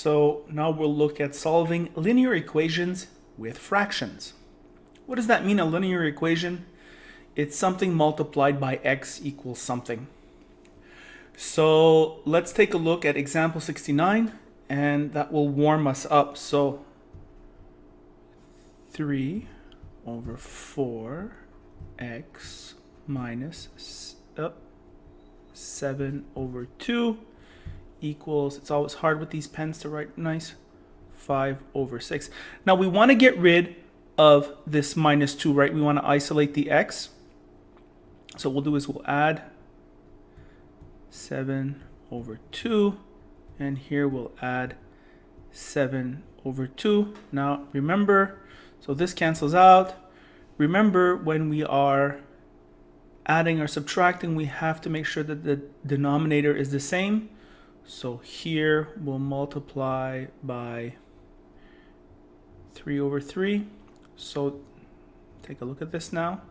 So now we'll look at solving linear equations with fractions. What does that mean, a linear equation? It's something multiplied by x equals something. So let's take a look at example 69, and that will warm us up. So 3 over 4x minus 7 over 2 equals, it's always hard with these pens to write nice, 5 over 6. Now we want to get rid of this minus 2, right? We want to isolate the x. So what we'll do is we'll add 7 over 2, and here we'll add 7 over 2. Now remember, so this cancels out. Remember, when we are adding or subtracting, we have to make sure that the denominator is the same. So here we'll multiply by 3 over 3. So take a look at this now.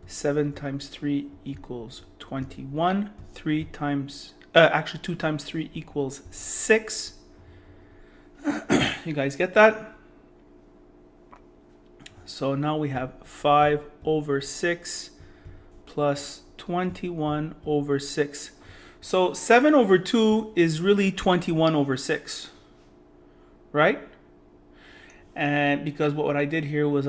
7 times 3 equals 21. 2 times 3 equals 6. You guys get that? So now we have 5 over 6 plus 21 over 6. So 7 over 2 is really 21 over 6, right? And because what I did here was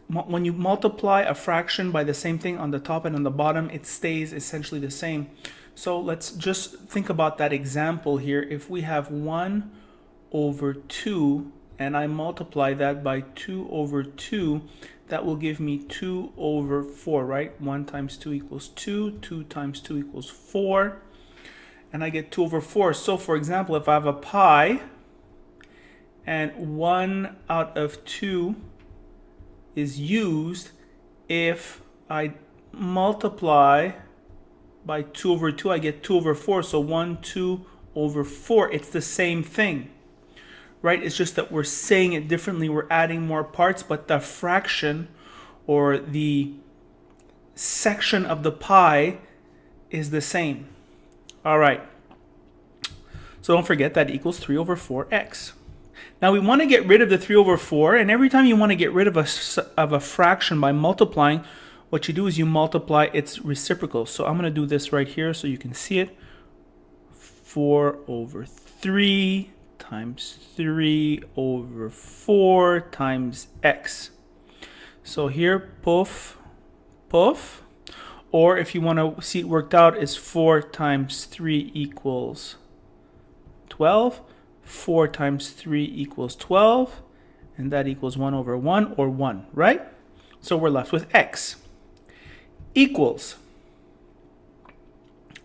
when you multiply a fraction by the same thing on the top and on the bottom, it stays essentially the same. So let's just think about that example here. If we have 1 over 2 and I multiply that by 2 over 2, that will give me 2 over 4, right? 1 times 2 equals 2, 2 times 2 equals 4, and I get 2 over 4. So for example, if I have a pi and 1 out of 2 is used, if I multiply by 2 over 2, I get 2 over 4. So 1, 2 over 4, it's the same thing, right? It's just that we're saying it differently. We're adding more parts, but the fraction or the section of the pi is the same. All right. So don't forget that equals 3 over 4x. Now we want to get rid of the 3 over 4, and every time you want to get rid of a fraction by multiplying, what you do is you multiply its reciprocal. So I'm going to do this right here so you can see it. 4 over 3 times 3 over 4 times x. So here, poof, poof. Or if you want to see it worked out, is 4 times 3 equals 12. 4 times 3 equals 12. And that equals 1 over 1, or 1, right? So we're left with x equals.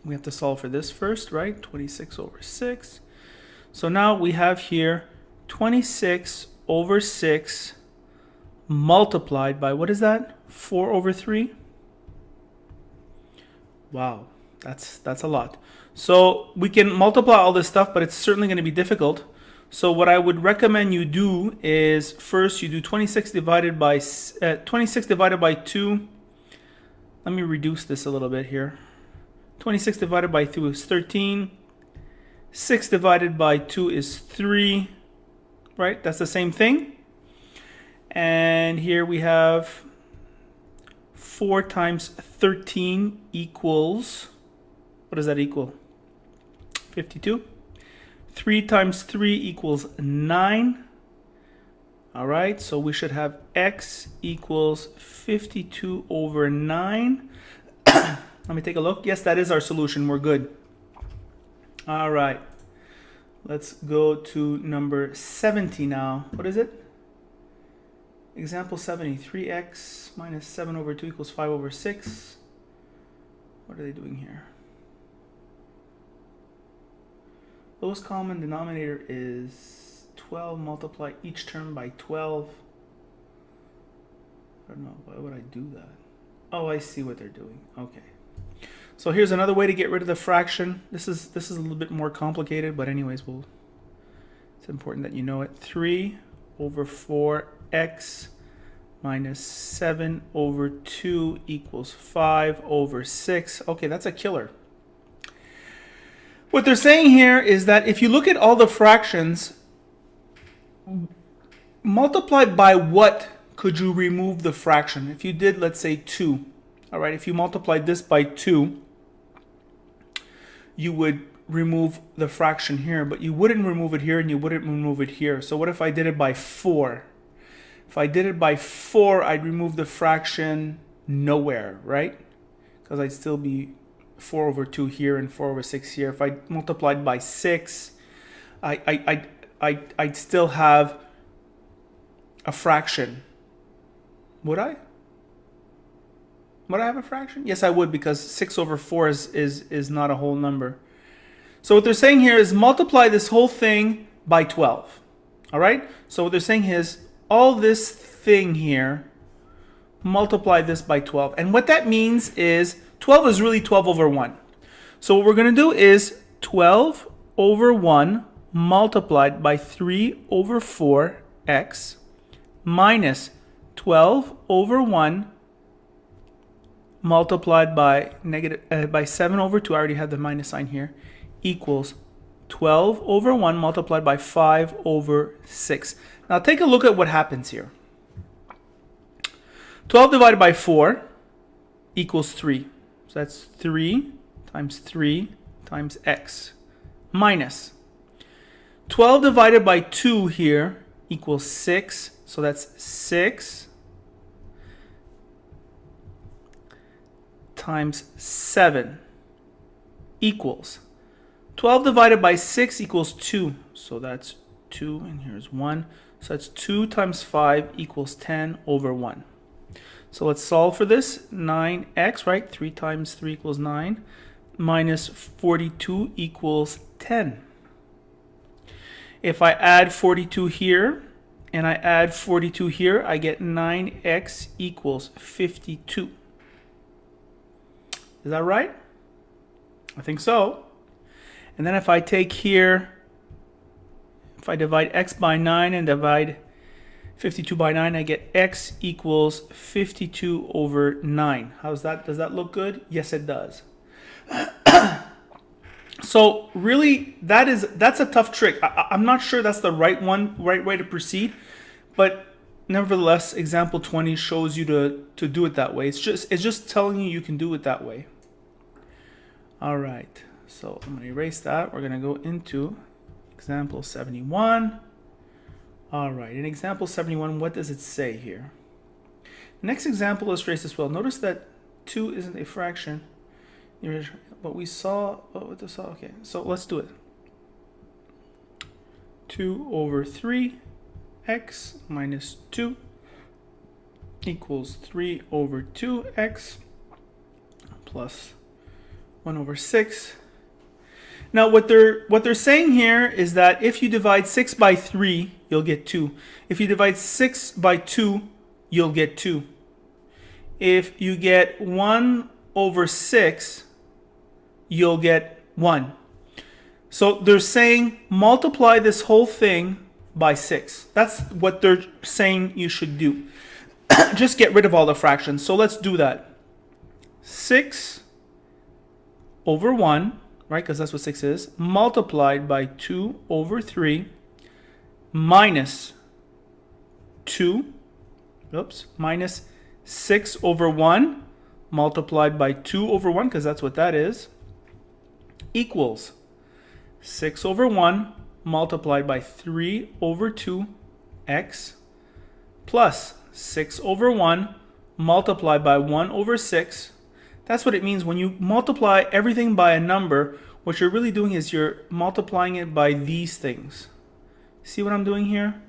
We have to solve for this first, right? 26 over 6. So now we have here 26 over 6 multiplied by, what is that? 4 over 3? Wow, that's a lot. So we can multiply all this stuff, but it's certainly going to be difficult. So what I would recommend you do is first you do 26 divided by 2. Let me reduce this a little bit here. 26 divided by 2 is 13. 6 divided by 2 is 3, right? That's the same thing. And here we have 4 times 13 equals, what does that equal? 52. 3 times 3 equals 9. All right, so we should have x equals 52 over 9. Let me take a look. Yes, that is our solution. We're good. All right, let's go to number 70 now. What is it? Example 70, 3x minus 7 over 2 equals 5 over 6. What are they doing here? Lowest common denominator is 12. Multiply each term by 12. I don't know. Why would I do that? Oh, I see what they're doing. Okay. So here's another way to get rid of the fraction. This is a little bit more complicated, but anyways, it's important that you know it. 3 over 4x minus 7 over 2 equals 5 over 6. Okay, that's a killer. What they're saying here is that if you look at all the fractions, multiplied by what could you remove the fraction? If you did, let's say 2. All right, if you multiplied this by 2, you would remove the fraction here, but you wouldn't remove it here and you wouldn't remove it here. So what if I did it by 4? If I did it by 4, I'd remove the fraction nowhere, right? Because I'd still be 4 over 2 here and 4 over 6 here. If I multiplied by 6, I'd still have a fraction. Would I? Would I have a fraction? Yes, I would, because 6 over 4 is not a whole number. So what they're saying here is multiply this whole thing by 12. All right? So what they're saying is all this thing here, multiply this by 12. And what that means is 12 is really 12 over 1. So what we're going to do is 12 over 1 multiplied by 3 over 4x minus 12 over 1 multiplied by by 7 over 2, I already have the minus sign here, equals 12 over 1 multiplied by 5 over 6. Now take a look at what happens here. 12 divided by 4 equals 3. So that's 3 times x minus 12 divided by 2 here equals 6. So that's 6 times 7 equals 12 divided by 6 equals 2. So that's 2 and here's 1. So that's 2 times 5 equals 10 over 1. So let's solve for this. 9x, right? 3 times 3 equals 9. Minus 42 equals 10. If I add 42 here and I add 42 here, I get 9x equals 52. Is that right? I think so. And then if I take here, if I divide x by 9 and divide 52 by 9, I get x equals 52 over 9. How's that? Does that look good? Yes, it does. So really, that's a tough trick. I'm not sure that's the right way to proceed, but nevertheless, example 20 shows you to do it that way. It's just telling you can do it that way. All right. So I'm going to erase that. We're going to go into example 71. All right. In example 71, what does it say here? The next example illustrates this well. Notice that 2 isn't a fraction. But we saw, okay, so let's do it. 2 over 3x minus 2 equals 3 over 2x plus 1 over 6. Now what they're saying here is that if you divide 6 by 3, you'll get 2. If you divide 6 by 2, you'll get 2. If you get 1 over 6, you'll get 1. So they're saying multiply this whole thing by 6. That's what they're saying you should do. Just get rid of all the fractions. So let's do that. 6 over 1, right, because that's what 6 is, multiplied by 2 over 3 minus 2, minus 6 over 1 multiplied by 2 over 1, because that's what that is, equals 6 over 1 multiplied by 3 over 2x plus 6 over 1 multiplied by 1 over 6. That's what it means when you multiply everything by a number. What you're really doing is you're multiplying it by these things. See what I'm doing here?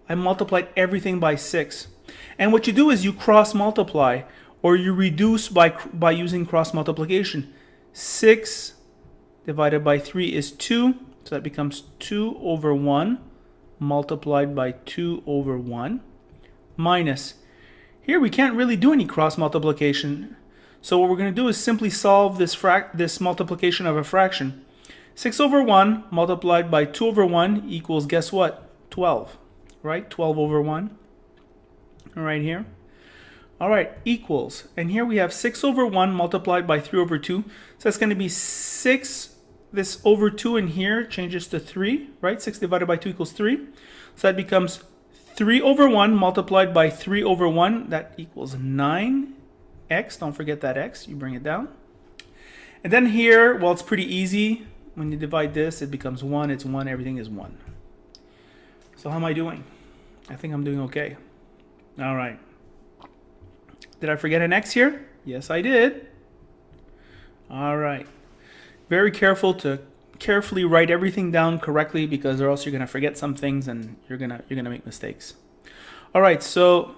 I multiplied everything by 6. And what you do is you cross multiply, or you reduce by using cross multiplication. 6 divided by 3 is 2, so that becomes 2 over 1 multiplied by 2 over 1 minus, here we can't really do any cross multiplication, so what we're going to do is simply solve this multiplication of a fraction. 6 over 1 multiplied by 2 over 1 equals, guess what? 12, right? 12 over 1, right here. All right, equals, and here we have 6 over 1 multiplied by 3 over 2, so that's going to be 6 this over 2 in here changes to 3, right? 6 divided by 2 equals 3. So that becomes 3 over 1 multiplied by 3 over 1. That equals 9x. Don't forget that x. You bring it down. And then here, well, it's pretty easy. When you divide this, it becomes 1. It's 1. Everything is 1. So how am I doing? I think I'm doing okay. All right. Did I forget an x here? Yes, I did. All right. Very careful to carefully write everything down correctly, because or else you're going to forget some things and you're going to make mistakes. All right, so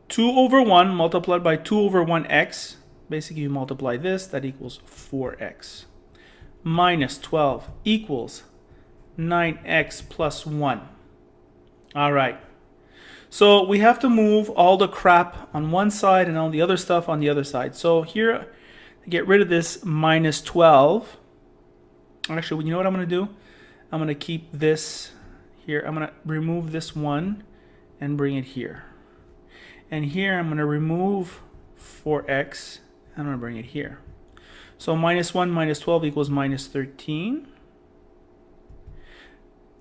2 over 1 multiplied by 2 over 1x. Basically, you multiply this, that equals 4x. Minus 12 equals 9x plus 1. All right. So we have to move all the crap on one side and all the other stuff on the other side. So here, to get rid of this minus 12, actually, you know what I'm going to do? I'm going to keep this here. I'm going to remove this 1 and bring it here. And here, I'm going to remove 4x. I'm going to bring it here. So minus 1 minus 12 equals minus 13.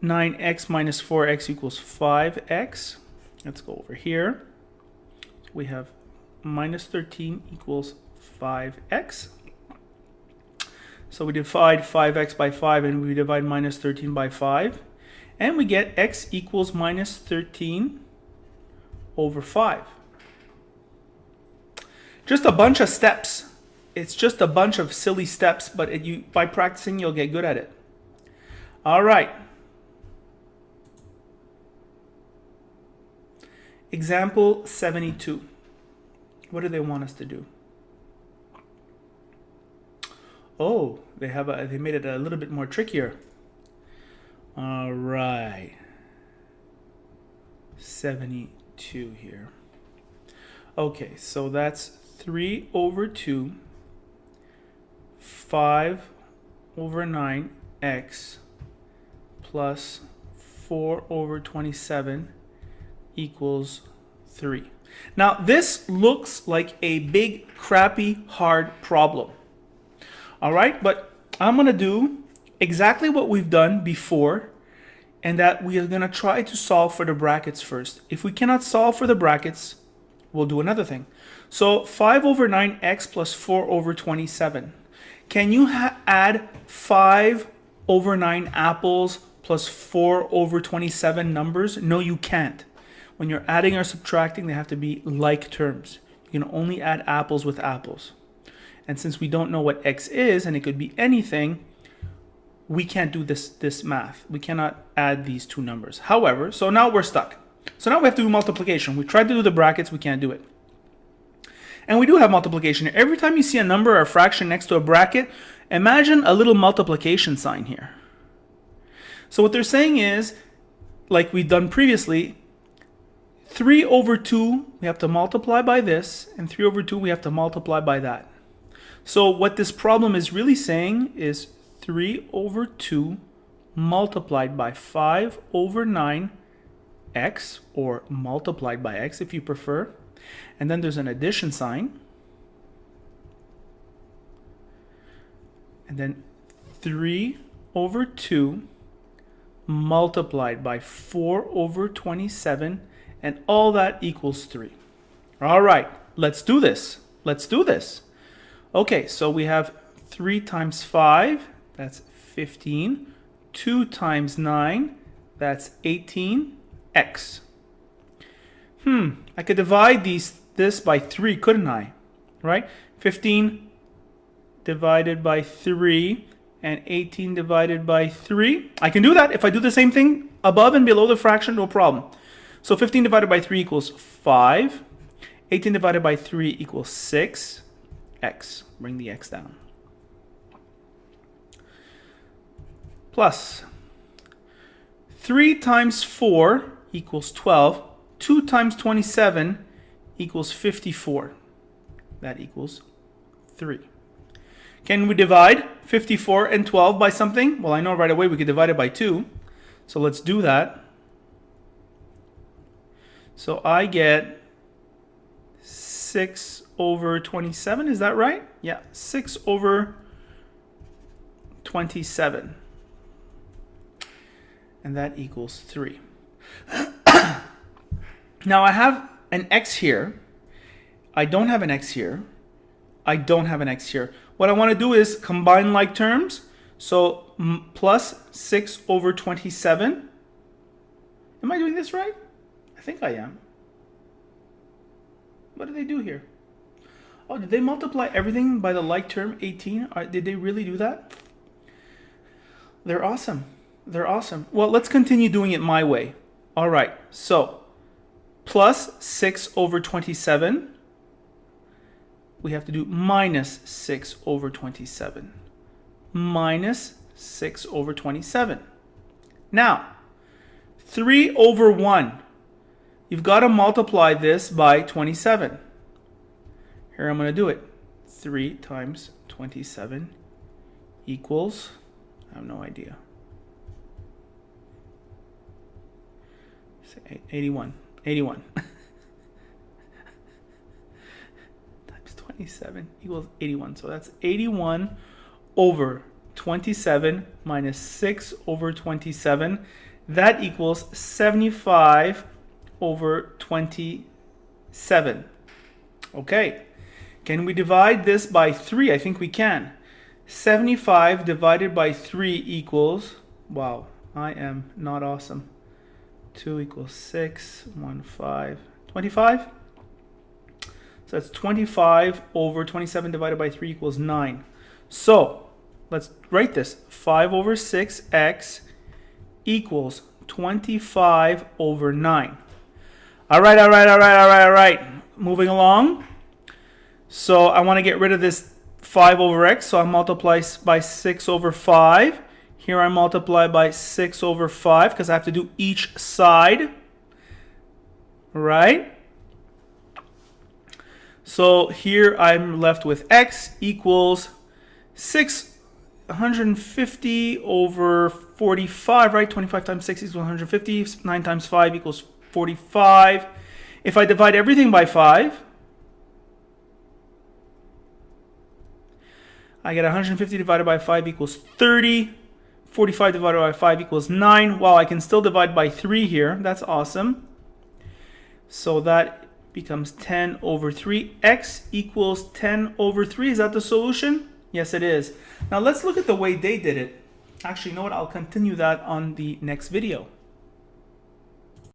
9x minus 4x equals 5x. Let's go over here. We have minus 13 equals 5x. So we divide 5x by 5 and we divide minus 13 by 5. And we get x equals minus 13 over 5. Just a bunch of steps. It's just a bunch of silly steps, but by practicing, you'll get good at it. All right. Example 72. What do they want us to do? Oh, they made it a little bit more trickier. All right. 72 here. Okay, so that's 3 over 2, 5 over 9x plus 4 over 27 equals 3. Now, this looks like a big, crappy, hard problem. All right, but I'm going to do exactly what we've done before, and that we are going to try to solve for the brackets first. If we cannot solve for the brackets, we'll do another thing. So 5 over 9x plus 4 over 27. Can you add 5 over 9 apples plus 4 over 27 numbers? No, you can't. When you're adding or subtracting, they have to be like terms. You can only add apples with apples. And since we don't know what x is, and it could be anything, we can't do this math. We cannot add these two numbers. However, so now we're stuck. So now we have to do multiplication. We tried to do the brackets, we can't do it. And we do have multiplication here. Every time you see a number or a fraction next to a bracket, imagine a little multiplication sign here. So what they're saying is, like we've done previously, 3 over 2, we have to multiply by this, and 3 over 2, we have to multiply by that. So what this problem is really saying is 3 over 2 multiplied by 5 over 9x, or multiplied by x if you prefer. And then there's an addition sign. And then 3 over 2 multiplied by 4 over 27, and all that equals 3. All right, let's do this. Let's do this. Okay, so we have 3 times 5, that's 15. 2 times 9, that's 18x. I could divide this by 3, couldn't I? Right? 15 divided by 3 and 18 divided by 3. I can do that. If I do the same thing above and below the fraction, no problem. So 15 divided by 3 equals 5. 18 divided by 3 equals 6. X. Bring the x down. Plus 3 times 4 equals 12. 2 times 27 equals 54. That equals 3. Can we divide 54 and 12 by something? Well, I know right away we could divide it by 2. So let's do that. So I get 6 over 27. Is that right? Yeah, 6 over 27 27. And that equals 3. Now I have an x here. I don't have an x here. I don't have an x here. What I want to do is combine like terms. So plus 6 over 27. Am I doing this right? I think I am. What did they do here? Oh, did they multiply everything by the like term, 18? Did they really do that? They're awesome. They're awesome. Well, let's continue doing it my way. All right, so plus 6 over 27. We have to do minus 6 over 27. Minus 6 over 27. Now, 3 over 1. You've got to multiply this by 27. Here I'm going to do it. 3 times 27 equals, I have no idea, 81. 81. Times 27 equals 81. So that's 81 over 27 minus 6 over 27. That equals 75 over 27. Okay. Can we divide this by 3? I think we can. 75 divided by 3 equals, wow, I am not awesome. 2 equals 6, 1, 5, 25. So that's 25 over 27 divided by 3 equals 9. So let's write this. 5 over 6x equals 25 over 9. All right. Moving along. So I want to get rid of this 5 over x. So I multiply by 6 over 5. Here I multiply by 6 over 5 because I have to do each side. Right? So here I'm left with x equals 650 over 45, right? 25 times 6 equals 150. 9 times 5 equals 45. If I divide everything by 5, I get 150 divided by 5 equals 30. 45 divided by 5 equals 9. Wow, I can still divide by 3 here. That's awesome. So that becomes 10 over 3. X equals 10 over 3. Is that the solution? Yes, it is. Now let's look at the way they did it. Actually, you know what? I'll continue that on the next video.